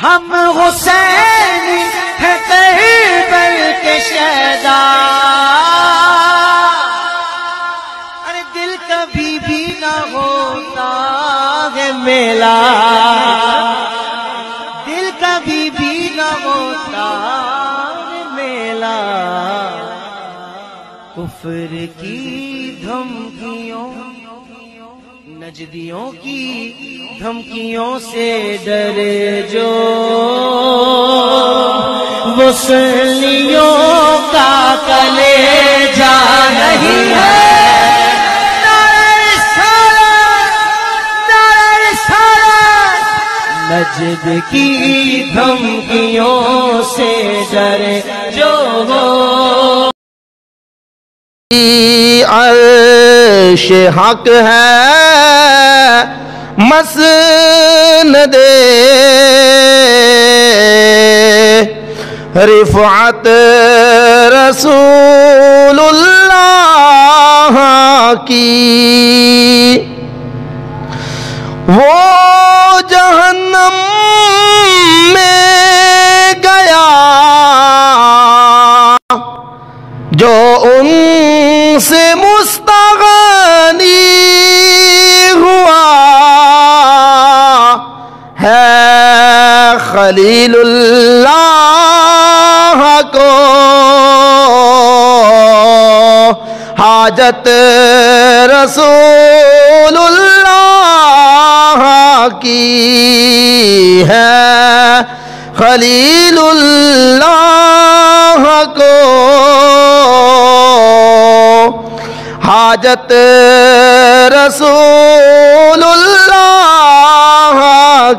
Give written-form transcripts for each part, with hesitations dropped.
ہم حسین ہیں کربل کے شہدا، ارے دل کبھی بھی نہ ہوتا ہے میلا، دل کبھی بھی نہ ہوتا ہے میلا، کفر کی دھمکیوں نجدیوں کی دھمکیوں سے ڈرے جو وصلیوں کا کلیجہ نہیں ہے، نجد کی دھمکیوں سے ڈرے جو عرش حق ہے مسند رفعت رسول اللہ کی، وہ جہنم میں گیا جو ان سے مستغنی ہوا ہے، خلیل اللہ کو حاجت رسول اللہ کی ہے، خلیل اللہ کو حاجت رسول اللہ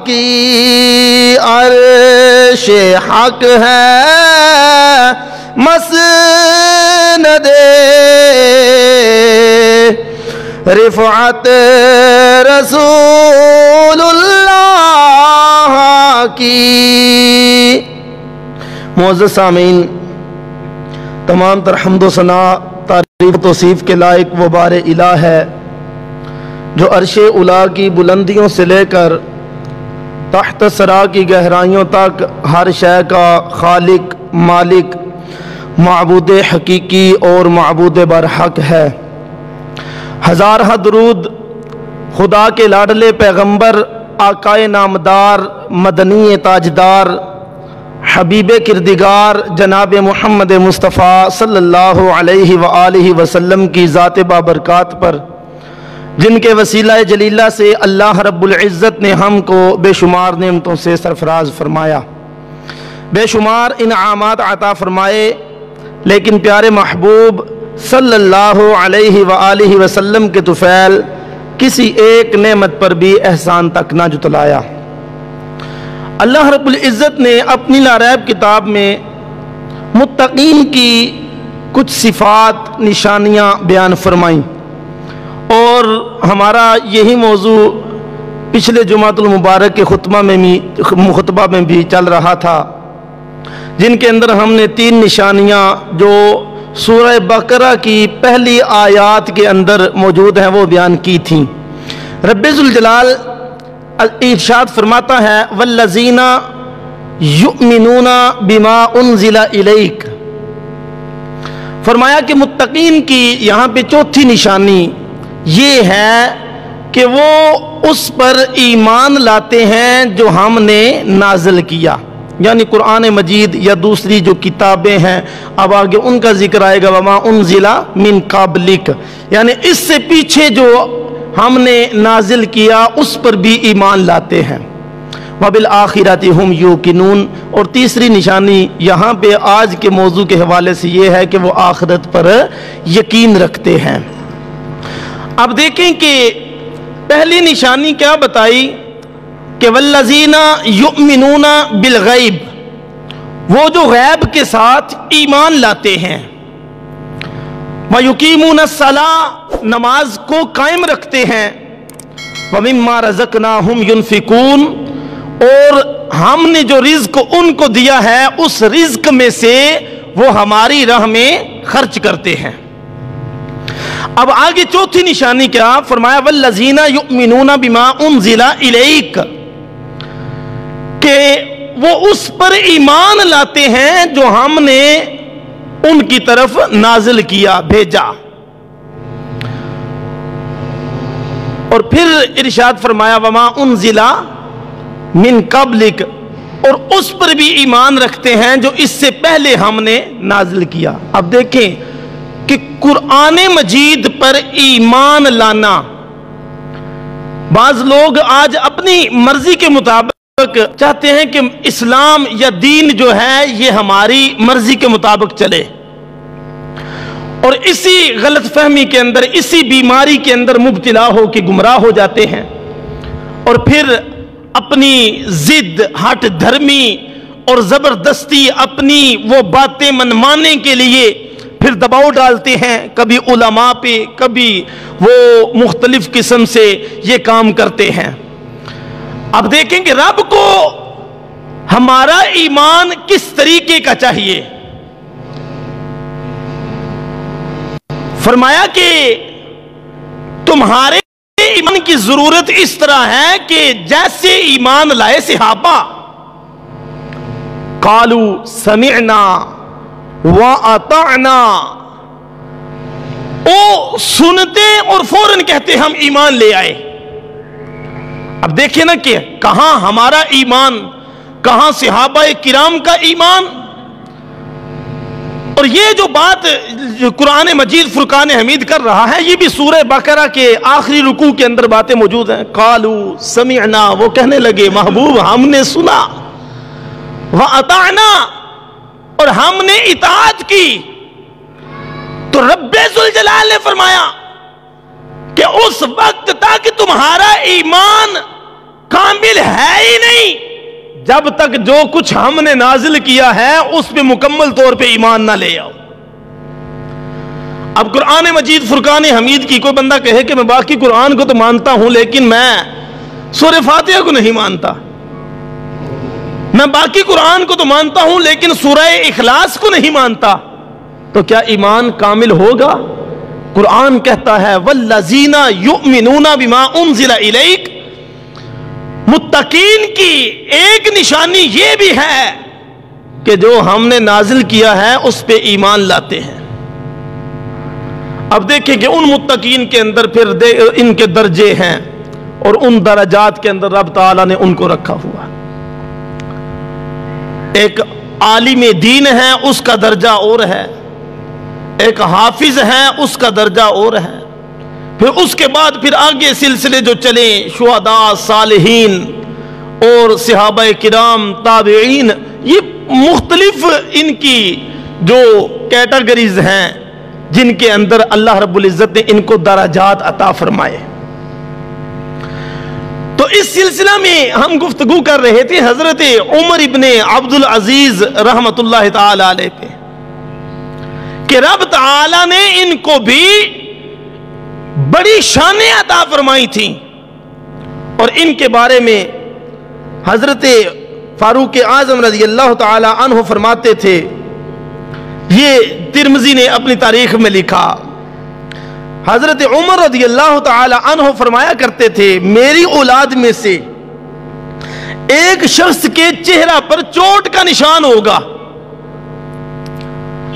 کی، عرش حق ہے مسند رفعت رسول اللہ کی۔ معزز سامعین، تمام تر حمد و ثنا تعریف و توصیف کے لائق وہ بار الہ ہے جو عرش اولیٰ کی بلندیوں سے لے کر تحت ثری کی گہرائیوں تک ہر شے کا خالق، مالک، معبود حقیقی اور معبود برحق ہے۔ ہزارہ درود خدا کے لاڈلے پیغمبر آقائے نامدار مدنی تاجدار حبیب کردگار جناب محمد مصطفیٰ صلی اللہ علیہ وآلہ وسلم کی ذات بابرکات پر، جن کے وسیلہ جلیلہ سے اللہ رب العزت نے ہم کو بے شمار نعمتوں سے سرفراز فرمایا، بے شمار انعامات عطا فرمائے، لیکن پیارے محبوب صلی اللہ علیہ وآلہ وسلم کے طفیل کسی ایک نعمت پر بھی احسان تک نہ جتلایا۔ اللہ رب العزت نے اپنی لاریب کتاب میں متقین کی کچھ صفات، نشانیاں بیان فرمائیں، اور ہمارا یہی موضوع پچھلے جمعۃ المبارک کے خطبہ میں بھی چل رہا تھا، جن کے اندر ہم نے 3 نشانیاں جو سورہ بقرہ کی پہلی آیات کے اندر موجود ہیں وہ بیان کی تھیں۔ رب ذوالجلال ارشاد فرماتا ہے والذین یؤمنون بما انزل الیک، فرمایا کہ متقین کی یہاں پہ چوتھی نشانی یہ ہے کہ وہ اس پر ایمان لاتے ہیں جو ہم نے نازل کیا، یعنی قرآن مجید یا دوسری جو کتابیں ہیں، اب آگے ان کا ذکر آئے گا وما انزل من قبلک، یعنی اس سے پیچھے جو ہم نے نازل کیا اس پر بھی ایمان لاتے ہیں، وبالآخرۃ ہم یوقنون، اور تیسری نشانی یہاں پہ آج کے موضوع کے حوالے سے یہ ہے کہ وہ آخرت پر یقین رکھتے ہیں۔ اب دیکھیں کہ پہلی نشانی کیا بتائی کہ والذین یؤمنون بالغیب، وہ جو غیب کے ساتھ ایمان لاتے ہیں، وَيُقِيمُونَ الصَّلَاةَ، نماز کو قائم رکھتے ہیں، وَمِمَّا رَزَقْنَاهُمْ يُنْفِقُونَ، اور ہم نے جو رزق ان کو دیا ہے اس رزق میں سے وہ ہماری راہ میں خرچ کرتے ہیں۔ اب آگے چوتھی نشانی کیا فرمایا وَالَّذِينَ يُؤْمِنُونَ بِمَا أُنزِلَ إِلَيْكَ، کہ وہ اس پر ایمان لاتے ہیں جو ہم نے ان کی طرف نازل کیا، بھیجا۔ اور پھر ارشاد فرمایا وما انزل من قبلک، اور اس پر بھی ایمان رکھتے ہیں جو اس سے پہلے ہم نے نازل کیا۔ اب دیکھیں کہ قرآن مجید پر ایمان لانا، بعض لوگ آج اپنی مرضی کے مطابق چاہتے ہیں کہ اسلام یا دین جو ہے یہ ہماری مرضی کے مطابق چلے، اور اسی غلط فہمی کے اندر، اسی بیماری کے اندر مبتلا ہو کے گمراہ ہو جاتے ہیں، اور پھر اپنی ضد، ہٹ دھرمی اور زبردستی اپنی وہ باتیں منوانے کے لیے پھر دباؤ ڈالتے ہیں، کبھی علماء پہ، کبھی وہ مختلف قسم سے یہ کام کرتے ہیں۔ اب دیکھیں کہ رب کو ہمارا ایمان کس طریقے کا چاہیے۔ فرمایا کہ تمہارے ایمان کی ضرورت اس طرح ہے کہ جیسے ایمان لائے صحابہ، قالوا سمعنا وَأَطَعْنَا، او سنتے اور فوراً کہتے ہم ایمان لے آئے۔ اب دیکھیں نا کہ کہاں ہمارا ایمان، کہاں صحابہ کرام کا ایمان۔ اور یہ جو بات قرآن مجید فرقان حمید کر رہا ہے، یہ بھی سورہ بقرہ کے آخری رکوع کے اندر باتیں موجود ہیں۔ قالوا سمعنا، وہ کہنے لگے محبوب ہم نے سنا، وَأَطَعْنَا، اور ہم نے اطاعت کی۔ تو رب ذوالجلال نے فرمایا کہ اس وقت تک تمہارا ایمان کامل ہے ہی نہیں جب تک جو کچھ ہم نے نازل کیا ہے اس پہ مکمل طور پہ ایمان نہ لے آؤ۔ اب قرآن مجید فرقان حمید کی کوئی بندہ کہے کہ میں باقی قرآن کو تو مانتا ہوں لیکن میں سورہ فاتحہ کو نہیں مانتا، میں باقی قرآن کو تو مانتا ہوں لیکن سورہ اخلاص کو نہیں مانتا، تو کیا ایمان کامل ہوگا؟ قرآن کہتا ہے والذین یؤمنون بما انزل الیک، متقین کی ایک نشانی یہ بھی ہے کہ جو ہم نے نازل کیا ہے اس پہ ایمان لاتے ہیں۔ اب دیکھیں کہ ان متقین کے اندر پھر ان کے درجے ہیں، اور ان درجات کے اندر رب تعالیٰ نے ان کو رکھا ہوا۔ ایک عالم دین ہے اس کا درجہ اور ہے، ایک حافظ ہے اس کا درجہ اور ہے، پھر اس کے بعد پھر آگے سلسلے جو چلیں شہداء، صالحین اور صحابہ کرام، تابعین، یہ مختلف ان کی جو کیٹیگریز ہیں جن کے اندر اللہ رب العزت نے ان کو درجات عطا فرمائے۔ تو اس سلسلہ میں ہم گفتگو کر رہے تھے حضرت عمر ابن عبدالعزیز رحمت اللہ تعالی علیہ پہ، کہ رب تعالی نے ان کو بھی بڑی شانیں عطا فرمائی تھیں، اور ان کے بارے میں حضرت فاروق اعظم رضی اللہ تعالی عنہ فرماتے تھے، یہ ترمذی نے اپنی تاریخ میں لکھا، حضرت عمر رضی اللہ تعالی عنہ فرمایا کرتے تھے میری اولاد میں سے ایک شخص کے چہرہ پر چوٹ کا نشان ہوگا۔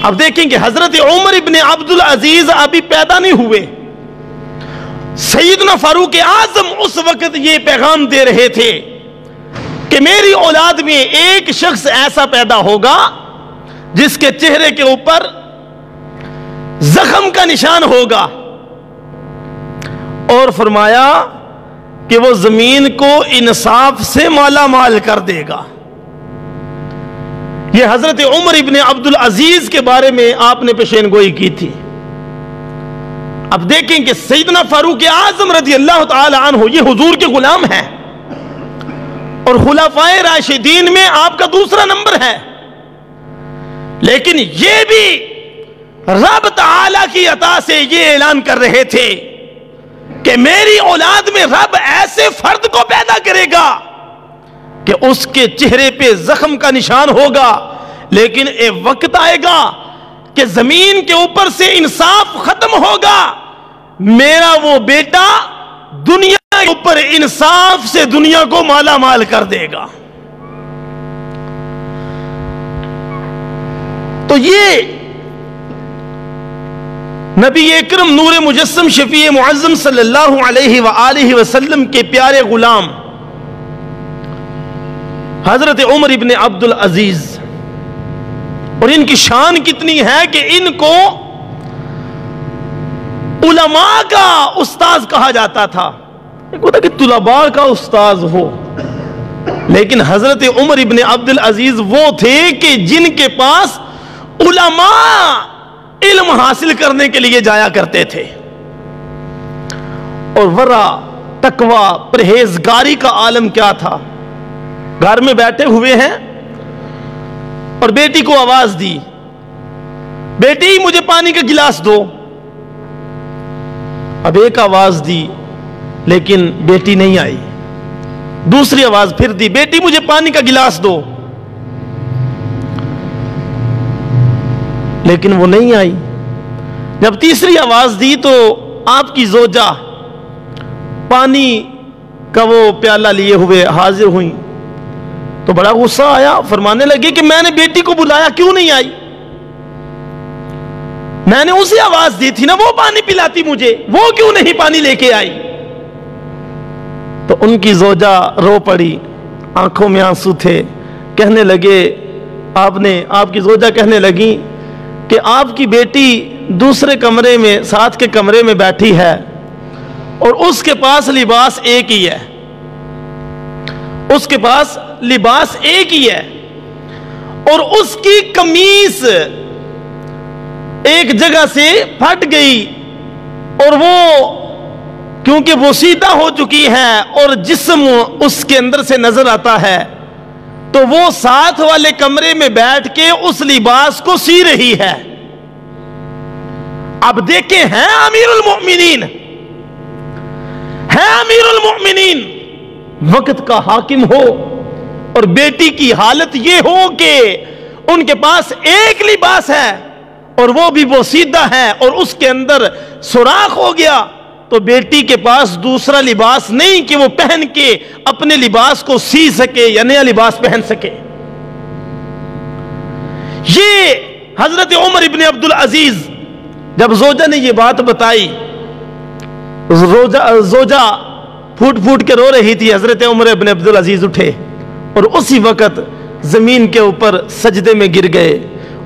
اب دیکھیں کہ حضرت عمر ابن عبدالعزیز ابھی پیدا نہیں ہوئے، سیدنا فاروق اعظم اس وقت یہ پیغام دے رہے تھے کہ میری اولاد میں ایک شخص ایسا پیدا ہوگا جس کے چہرے کے اوپر زخم کا نشان ہوگا، اور فرمایا کہ وہ زمین کو انصاف سے مالا مال کر دے گا۔ یہ حضرت عمر ابن عبدالعزیز کے بارے میں آپ نے پیشین گوئی کی تھی۔ اب دیکھیں کہ سیدنا فاروق اعظم رضی اللہ تعالی عنہ یہ حضور کے غلام ہیں، اور خلفائے راشدین میں آپ کا دوسرا نمبر ہے، لیکن یہ بھی رب تعالی کی عطا سے یہ اعلان کر رہے تھے کہ میری اولاد میں رب ایسے فرد کو پیدا کرے گا کہ اس کے چہرے پہ زخم کا نشان ہوگا، لیکن ایک وقت آئے گا کہ زمین کے اوپر سے انصاف ختم ہوگا، میرا وہ بیٹا دنیا کے اوپر انصاف سے دنیا کو مالا مال کر دے گا۔ تو یہ نبی اکرم نور مجسم شفیع معظم صلی اللہ علیہ وآلہ وسلم کے پیارے غلام حضرت عمر ابن عبد العزیز، اور ان کی شان کتنی ہے کہ ان کو علماء کا استاذ کہا جاتا تھا. ایک ہوتا کہ طلباء کا استاذ ہو، لیکن حضرت عمر ابن عبد العزیز وہ تھے کہ جن کے پاس علماء علم حاصل کرنے کے لیے جایا کرتے تھے. اور ورع، تقوی، پرہیزگاری کا عالم کیا تھا. گھر میں بیٹھے ہوئے ہیں اور بیٹی کو آواز دی، بیٹی مجھے پانی کا گلاس دو. اب ایک آواز دی لیکن بیٹی نہیں آئی. دوسری آواز پھر دی، بیٹی مجھے پانی کا گلاس دو، لیکن وہ نہیں آئی. جب تیسری آواز دی تو آپ کی زوجہ پانی کا وہ پیالہ لیے ہوئے حاضر ہوئی. تو بڑا غصہ آیا، فرمانے لگے کہ میں نے بیٹی کو بلایا، کیوں نہیں آئی؟ میں نے اسے آواز دی تھی نا، وہ پانی پلاتی مجھے، وہ کیوں نہیں پانی لے کے آئی؟ تو ان کی زوجہ رو پڑی، آنکھوں میں آنسو تھے. کہنے لگے آپ کی زوجہ کہنے لگی کہ آپ کی بیٹی دوسرے کمرے میں، ساتھ کے کمرے میں بیٹھی ہے اور اس کے پاس لباس ایک ہی ہے، اس کے پاس لباس ایک ہی ہے، اور اس کی قمیص ایک جگہ سے پھٹ گئی، اور وہ کیونکہ وہ سیدھا ہو چکی ہے اور جسم اس کے اندر سے نظر آتا ہے، تو وہ ساتھ والے کمرے میں بیٹھ کے اس لباس کو سی رہی ہے. اب دیکھیں، ہیں امیر المؤمنین، ہے امیر المؤمنین، وقت کا حاکم ہو، اور بیٹی کی حالت یہ ہو کہ ان کے پاس ایک لباس ہے اور وہ بھی وہ سیدھا ہے اور اس کے اندر سوراخ ہو گیا، تو بیٹی کے پاس دوسرا لباس نہیں کہ وہ پہن کے اپنے لباس کو سی سکے یا نیا لباس پہن سکے. یہ حضرت عمر ابن عبد العزیز جب زوجہ نے یہ بات بتائی، زوجہ پھوٹ پھوٹ کے رو رہی تھی. حضرت عمر ابن عبد العزیز اٹھے اور اسی وقت زمین کے اوپر سجدے میں گر گئے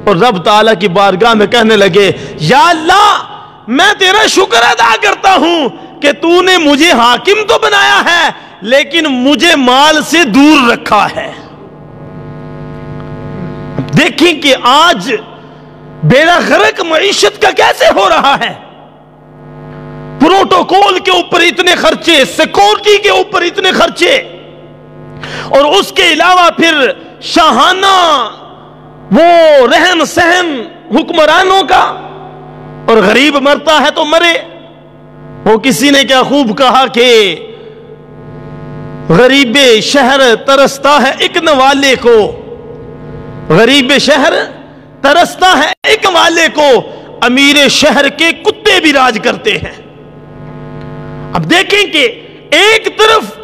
اور رب تعالیٰ کی بارگاہ میں کہنے لگے، یا اللہ، میں تیرا شکر ادا کرتا ہوں کہ تو نے مجھے حاکم تو بنایا ہے لیکن مجھے مال سے دور رکھا ہے. دیکھیں کہ آج بیڑا غرق معیشت کا کیسے ہو رہا ہے. پروٹوکول کے اوپر اتنے خرچے، سیکورٹی کے اوپر اتنے خرچے، اور اس کے علاوہ پھر شاہانہ وہ رہن سہن حکمرانوں کا، اور غریب مرتا ہے تو مرے. وہ کسی نے کیا خوب کہا کہ غریب شہر ترستا ہے ایک نوالے کو، غریب شہر ترستا ہے ایک والے کو، امیر شہر کے کتے بھی راج کرتے ہیں. اب دیکھیں کہ ایک طرف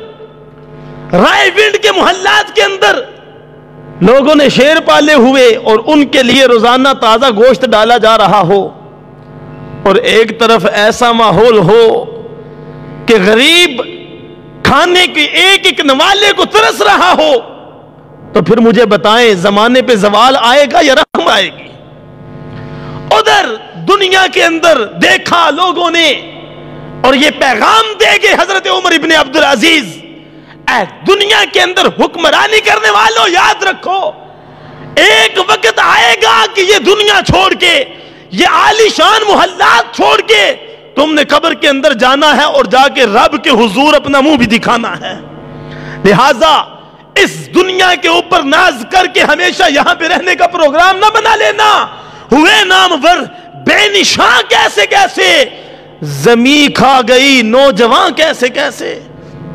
رائے ونڈ کے محلات کے اندر لوگوں نے شیر پالے ہوئے اور ان کے لیے روزانہ تازہ گوشت ڈالا جا رہا ہو، اور ایک طرف ایسا ماحول ہو کہ غریب کھانے کے ایک ایک نوالے کو ترس رہا ہو. تو پھر مجھے بتائیں، زمانے پہ زوال آئے گا یا رحم آئے گی؟ ادھر دنیا کے اندر دیکھا لوگوں نے، اور یہ پیغام دے گے حضرت عمر ابن عبد العزیز، اے دنیا کے اندر حکمرانی کرنے والوں، یاد رکھو ایک وقت آئے گا کہ یہ دنیا چھوڑ کے، یہ عالی شان محلات چھوڑ کے تم نے قبر کے اندر جانا ہے اور جا کے رب کے حضور اپنا منہ بھی دکھانا ہے. لہذا اس دنیا کے اوپر ناز کر کے ہمیشہ یہاں پہ رہنے کا پروگرام نہ بنا لینا. ہوئے نامور بے نشاں کیسے کیسے، زمین کھا گئی نوجوان کیسے کیسے.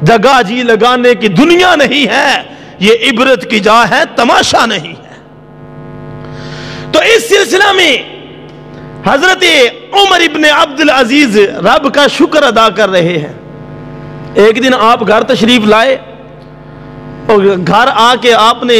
جگہ جی لگانے کی دنیا نہیں ہے، یہ عبرت کی جا ہے، تماشا نہیں ہے. تو اس سلسلہ میں حضرت عمر ابن عبد العزیز رب کا شکر ادا کر رہے ہیں. ایک دن آپ گھر تشریف لائے اور گھر آ کے آپ نے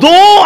2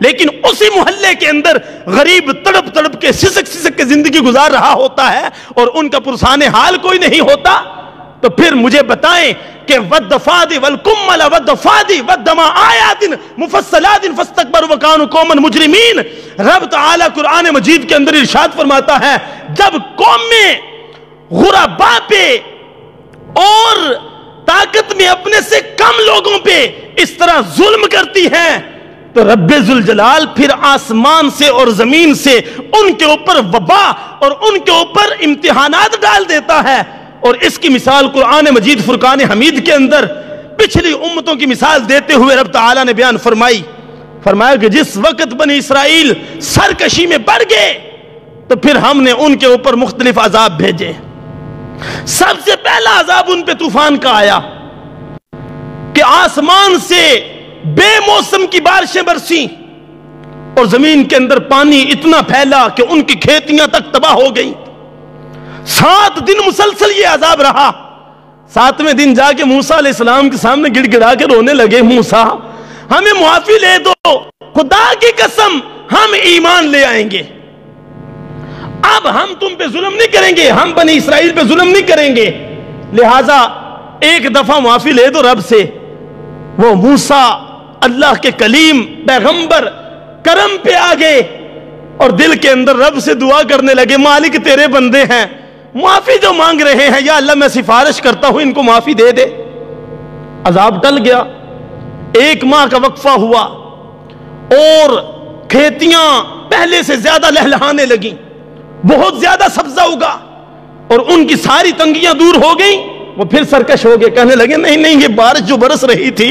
لیکن اسی محلے کے اندر غریب تڑپ تڑپ کے سسک سسک کے زندگی گزار رہا ہوتا ہے اور ان کا پرسان حال کوئی نہیں ہوتا، تو پھر مجھے بتائیں کہ وَالضَّفَادِ وَالْكُمَّلَ وَالضَّفَادِ وَالدَّمَا آیَاتٍ مُفَصَّلَاتٍ فَاسْتَكْبَرُوا وَكَانُوا قَوْمًا مُجْرِمِينَ۔ رب تعالیٰ قرآن مجید کے اندر ارشاد فرماتا ہے جب قومیں غرباء پہ اور طاقت میں اپنے سے کم لوگوں پہ اس طرح ظلم کرتی ہیں تو رب ذوالجلال پھر آسمان سے اور زمین سے ان کے اوپر وبا اور ان کے اوپر امتحانات ڈال دیتا ہے۔ اور اس کی مثال قرآن مجید فرقان حمید کے اندر پچھلی امتوں کی مثال دیتے ہوئے رب تعالیٰ نے بیان فرمایا کہ جس وقت بنی اسرائیل سرکشی میں بڑھ گئے تو پھر ہم نے ان کے اوپر مختلف عذاب بھیجے۔ سب سے پہلا عذاب ان پہ طوفان کا آیا کہ آسمان سے بے موسم کی بارشیں برسیں اور زمین کے اندر پانی اتنا پھیلا کہ ان کی کھیتیاں تک تباہ ہو گئیں۔ 7 دن مسلسل یہ عذاب رہا۔ 7ویں دن جا کے موسیٰ علیہ السلام کے سامنے گڑ گڑا کے رونے لگے، موسیٰ ہمیں معافی لے دو، خدا کی قسم ہم ایمان لے آئیں گے، اب ہم تم پہ ظلم نہیں کریں گے، ہم بنی اسرائیل پہ ظلم نہیں کریں گے، لہٰذا ایک دفعہ معافی لے دو رب سے۔ وہ موسیٰ اللہ کے کلیم پیغمبر کرم پہ آگے اور دل کے اندر رب سے دعا کرنے لگے، مالک تیرے بندے ہیں، معافی جو مانگ رہے ہیں یا اللہ میں سفارش کرتا ہوں ان کو معافی دے دے۔ عذاب ٹل گیا، 1 ماہ کا وقفہ ہوا اور کھیتیاں پہلے سے زیادہ لہلہانے لگیں، بہت زیادہ سبزہ اگا اور ان کی ساری تنگیاں دور ہو گئیں۔ وہ پھر سرکش ہو گئے، کہنے لگے نہیں یہ بارش جو برس رہی تھی،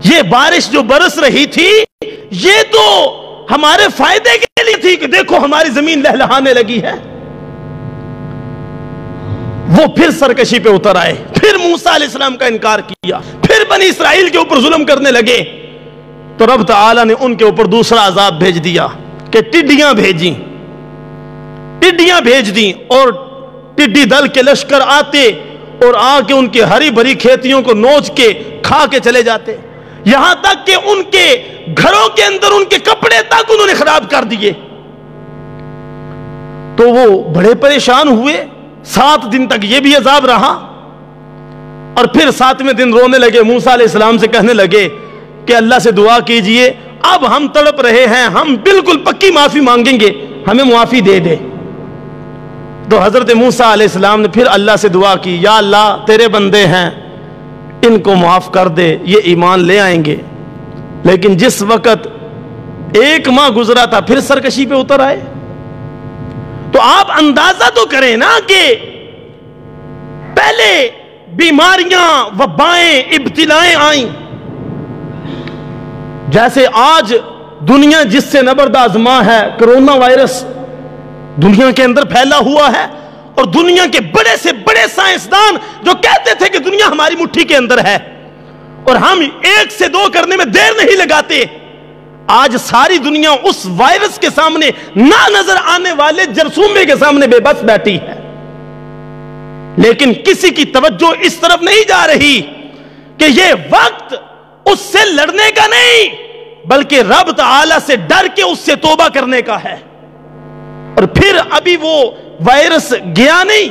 یہ بارش جو برس رہی تھی یہ تو ہمارے فائدے کے لیے تھی کہ دیکھو ہماری زمین لہلہانے لگی ہے۔ وہ پھر سرکشی پہ اتر آئے، پھر موسیٰ علیہ السلام کا انکار کیا، پھر بنی اسرائیل کے اوپر ظلم کرنے لگے تو رب تعالیٰ نے ان کے اوپر دوسرا عذاب بھیج دیا کہ ٹڈیاں بھیج دیں اور ٹڈی دل کے لشکر آتے اور آ کے ان کی ہری بھری کھیتیوں کو نوچ کے کھا کے چلے جاتے، یہاں تک کہ ان کے گھروں کے اندر ان کے کپڑے تک انہوں نے خراب کر دیے۔ تو وہ بڑے پریشان ہوئے، 7 دن تک یہ بھی عذاب رہا اور پھر 7ویں دن رونے لگے، موسیٰ علیہ السلام سے کہنے لگے کہ اللہ سے دعا کیجئے، اب ہم تڑپ رہے ہیں، ہم بالکل پکی معافی مانگیں گے، ہمیں معافی دے دے۔ تو حضرت موسیٰ علیہ السلام نے پھر اللہ سے دعا کی، یا اللہ تیرے بندے ہیں، ان کو معاف کر دے، یہ ایمان لے آئیں گے۔ لیکن جس وقت 1 ماہ گزرا تھا پھر سرکشی پہ اتر آئے۔ تو آپ اندازہ تو کریں نا کہ پہلے بیماریاں، وبائیں، ابتلائیں آئیں، جیسے آج دنیا جس سے نبرد آزما ہے، کرونا وائرس دنیا کے اندر پھیلا ہوا ہے اور دنیا کے بڑے سے بڑے سائنسدان جو کہتے تھے کہ دنیا ہماری مٹھی کے اندر ہے اور ہم 1 سے 2 کرنے میں دیر نہیں لگاتے، آج ساری دنیا اس وائرس کے سامنے نہ نظر آنے والے جرثومے کے سامنے بے بس بیٹھی ہے۔ لیکن کسی کی توجہ اس طرف نہیں جا رہی کہ یہ وقت اس سے لڑنے کا نہیں بلکہ رب تعالی سے ڈر کے اس سے توبہ کرنے کا ہے۔ اور پھر ابھی وہ وائرس گیا نہیں،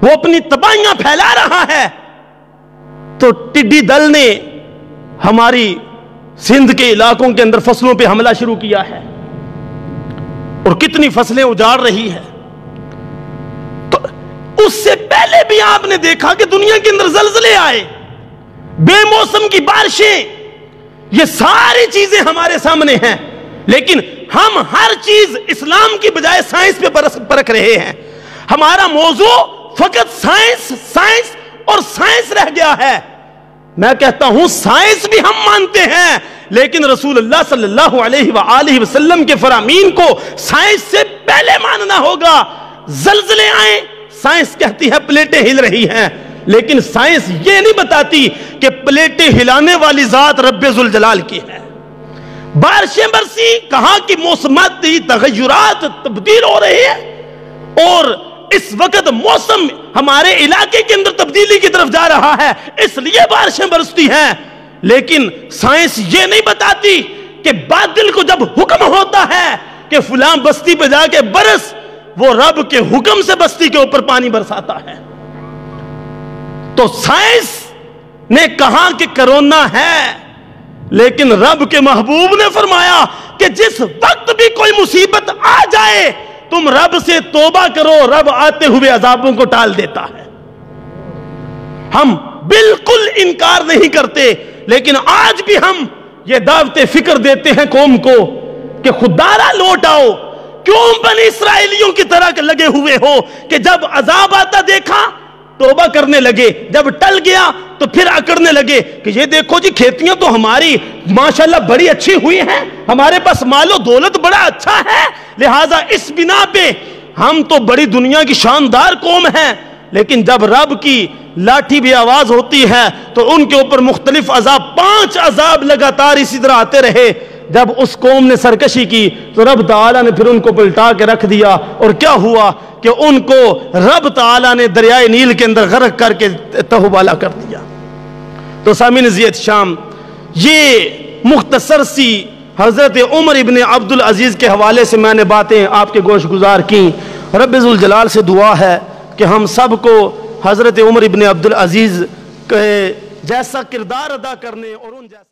وہ اپنی تباہیاں پھیلا رہا ہے، تو ٹڈی دل نے ہماری سندھ کے علاقوں کے اندر فصلوں پہ حملہ شروع کیا ہے اور کتنی فصلیں اجاڑ رہی ہے۔ تو اس سے پہلے بھی آپ نے دیکھا کہ دنیا کے اندر زلزلے آئے، بے موسم کی بارشیں، یہ ساری چیزیں ہمارے سامنے ہیں، لیکن ہم ہر چیز اسلام کی بجائے سائنس پہ پرکھ رہے ہیں۔ ہمارا موضوع فقط سائنس اور سائنس رہ گیا ہے۔ میں کہتا ہوں سائنس بھی ہم مانتے ہیں، لیکن رسول اللہ صلی اللہ علیہ وآلہ وسلم کے فرامین کو سائنس سے پہلے ماننا ہوگا۔ زلزلے آئیں، سائنس کہتی ہے پلیٹیں ہل رہی ہیں، لیکن سائنس یہ نہیں بتاتی کہ پلیٹیں ہلانے والی ذات رب ذوالجلال کی ہے۔ بارشیں برسی، کہاں کی موسمیاتی تغیرات تبدیل ہو رہے ہیں اور اس وقت موسم ہمارے علاقے کے اندر تبدیلی کی طرف جا رہا ہے، اس لیے بارشیں برستی ہیں۔ لیکن سائنس یہ نہیں بتاتی کہ کہ باطل کو جب حکم ہوتا ہے کہ فلاں بستی پہ جا کے برس، وہ رب کے حکم سے بستی کے اوپر پانی برساتا ہے۔ تو سائنس نے کہا کہ کرونا ہے، لیکن رب کے محبوب نے فرمایا کہ جس وقت بھی کوئی مصیبت آ جائے تم رب سے توبہ کرو، رب آتے ہوئے عذابوں کو ٹال دیتا ہے۔ ہم بالکل انکار نہیں کرتے، لیکن آج بھی ہم یہ دعوت فکر دیتے ہیں قوم کو کہ خدارا لوٹ آؤ۔ کیوں بنی اسرائیلیوں کی طرح لگے ہوئے ہو کہ جب عذاب آتا دیکھا توبہ کرنے لگے، جب ٹل گیا تو پھر اکڑنے لگے کہ یہ دیکھو جی کھیتیاں تو ہماری ماشاءاللہ بڑی اچھی ہوئی ہیں، ہمارے پاس مال و دولت بڑا اچھا ہے، لہٰذا اس بنا پہ ہم تو بڑی دنیا کی شاندار قوم ہیں۔ لیکن جب رب کی لاٹھی بھی آواز ہوتی ہے تو ان کے اوپر مختلف عذاب، 5 عذاب لگاتار اسی طرح آتے رہے۔ جب اس قوم نے سرکشی کی تو رب تعالیٰ نے پھر ان کو پلٹا کے رکھ دیا، اور کیا ہوا کہ ان کو رب تعالیٰ نے دریائے نیل کے اندر غرق کر کے تہوبالا کر دیا۔ تو سامعین زیت شام، یہ مختصر سی حضرت عمر ابن عبدالعزیز کے حوالے سے میں نے باتیں آپ کے گوش گزار کی۔ رب ذوالجلال سے دعا ہے کہ ہم سب کو حضرت عمر ابن عبدالعزیز کے جیسا کردار ادا کرنے اور ان جیسا